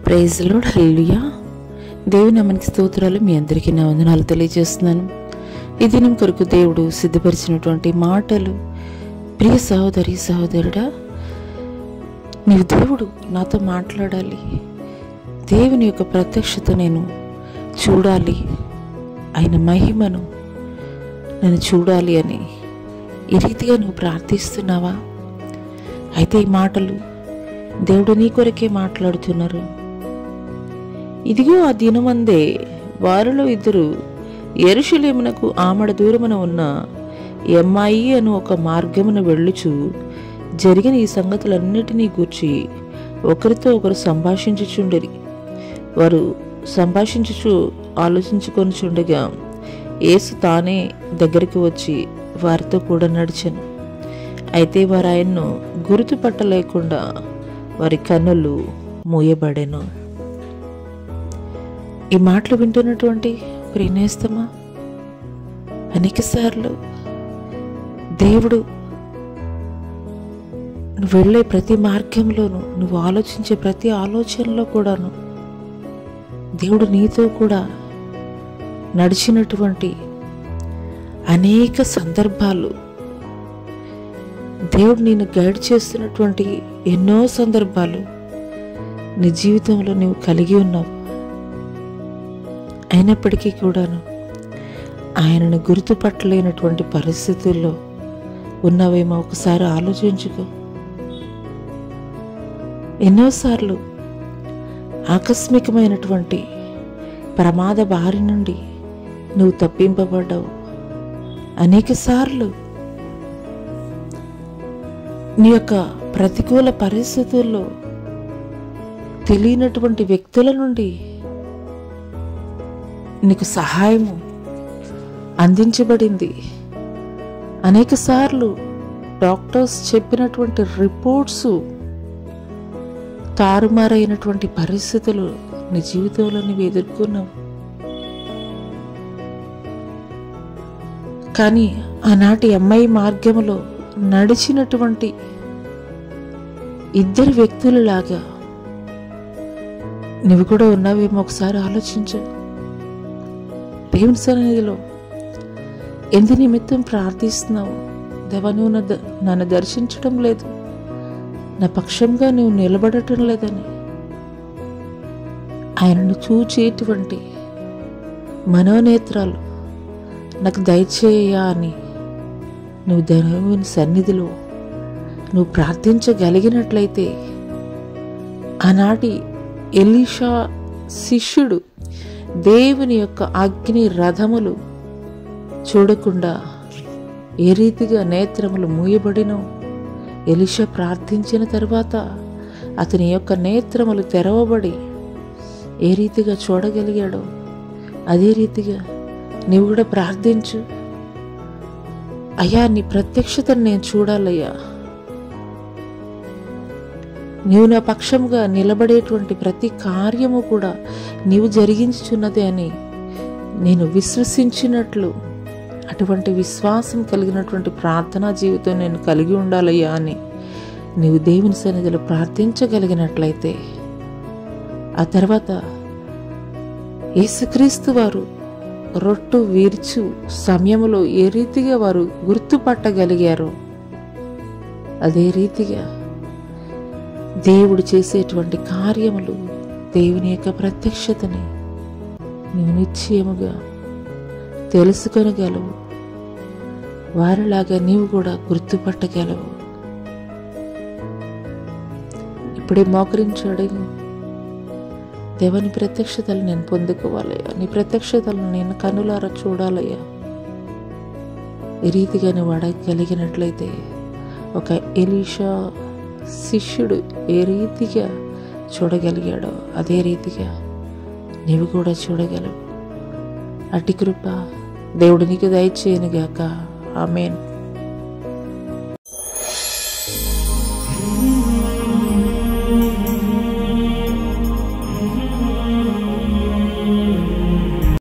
Praise lord, హల్లెలూయా. దేవుని నామానికి స్తోత్రాలు. మీ అందరికీ నా వందనాలు తెలియజేస్తున్నాను. ఈ దినం కొరకు దేవుడు సిద్ధపరిచినటువంటి మాటలు. ప్రియ సహోదరి సహోదరుడా, నీవు దేవుడు నాతో మాట్లాడాలి, దేవుని యొక్క ప్రత్యక్షత నేను చూడాలి, ఆయన మహిమను నేను చూడాలి అని ఈ రీతిగా నువ్వు ప్రార్థిస్తున్నావా? అయితే ఈ మాటలు దేవుడు నీ కొరకే మాట్లాడుతున్నారు. ఇదిగో ఆ దినమందే వారిలో ఇద్దరు యెరూషలేమునకు ఆమడ దూరమున ఉన్న ఎమ్మాయి అను ఒక మార్గమున వెళ్ళుచు జరిగిన ఈ సంగతులన్నిటినీ గూర్చి ఒకరితో ఒకరు సంభాషించుచుండిరి. వారు సంభాషించుచు ఆలోచించుకొనుచుండగా యేసు తానే దగ్గరికి వచ్చి వారితో కూడా నడిచెను. అయితే వారు ఆయన్ను గుర్తుపట్టలేకుండా వారి కన్నులు మూయబడెను. ఈ మాటలు వింటున్నటువంటి ప్రియనేస్తమా, అనేకసార్లు దేవుడు నువ్వు వెళ్ళే ప్రతి మార్గంలోనూ, నువ్వు ఆలోచించే ప్రతి ఆలోచనలో కూడాను దేవుడు నీతో కూడా నడిచినటువంటి అనేక సందర్భాలు, దేవుడు నిన్ను గైడ్ చేస్తున్నటువంటి ఎన్నో సందర్భాలు నీ జీవితంలో నువ్వు కలిగి ఉన్నావు. అయినప్పటికీ కూడాను ఆయనను గుర్తుపట్టలేనటువంటి పరిస్థితుల్లో ఉన్నావేమో ఒకసారి ఆలోచించుకో. ఎన్నోసార్లు ఆకస్మికమైనటువంటి ప్రమాద బారి నుండి నువ్వు తప్పింపబడ్డావు. అనేకసార్లు నీ యొక్క ప్రతికూల పరిస్థితుల్లో తెలియనటువంటి వ్యక్తుల నుండి నీకు సహాయము అందించబడింది. అనేకసార్లు డాక్టర్స్ చెప్పినటువంటి రిపోర్ట్స్ తారుమారైనటువంటి పరిస్థితులు నీ జీవితంలో నువ్వు ఎదుర్కొన్నావు. కానీ ఆనాటి అమ్మాయి మార్గంలో నడిచినటువంటి ఇద్దరు వ్యక్తులలాగా నువ్వు కూడా ఉన్నావేమో ఒకసారి ఆలోచించు. దేవుని సన్నిధిలో ఎందు నిమిత్తం ప్రార్థిస్తున్నావు? దేవా, నువ్వు నన్ను దర్శించడం లేదు, నా పక్షంగా నువ్వు నిలబడటం లేదని ఆయనను చూచేటువంటి మనోనేత్రాలు నాకు దయచేయ అని నువ్వు దేవుని సన్నిధిలో నువ్వు ప్రార్థించగలిగినట్లయితే, ఆనాటి ఎలీషా శిష్యుడు దేవుని యొక్క అగ్ని రథములు చూడకుండా ఏ రీతిగా నేత్రములు మూయబడినో, ఎలీషా ప్రార్థించిన తర్వాత అతని యొక్క నేత్రములు తెరవబడి ఏ రీతిగా చూడగలిగాడో అదే రీతిగా నీవు కూడా ప్రార్థించు. అయ్యా, నీ ప్రత్యక్షతను నేను చూడాలయ్యా, నీవు నా పక్షముగా నిలబడేటువంటి ప్రతి కార్యము కూడా నీవు జరిగించుచున్నదే అని నేను విశ్వసించినట్లు, అటువంటి విశ్వాసం కలిగినటువంటి ప్రార్థనా జీవితం నేను కలిగి ఉండాలయ్యా అని నీవు దేవుని సన్నిధిలో ప్రార్థించగలిగినట్లయితే, ఆ తర్వాత యేసుక్రీస్తు వారు రొట్టు వీర్చు సమయంలో ఏ రీతిగా వారు గుర్తుపట్టగలిగారో అదే రీతిగా దేవుడు చేసేటువంటి కార్యములు, దేవుని యొక్క ప్రత్యక్షతని నీవు నిశ్చయముగా తెలుసుకొనగలవు. వారిలాగా నీవు కూడా గుర్తుపట్టగలవు. ఇప్పుడే మోకరించి దేవా, నీ ప్రత్యక్షతలు నేను పొందుకోవాలయ్యా, నీ ప్రత్యక్షతలను నేను కనులారా చూడాలయ్యా. ఈ రీతిగా నువ్వు అడగగలిగినట్లయితే, ఒక ఎలీషా శిష్యుడు ఏ రీతిగా చూడగలిగాడో అదే రీతిగా నీవు కూడా చూడగలవు. అట్టి కృప దేవుడు నీకు దయచేయనుగాక. ఆమేన్.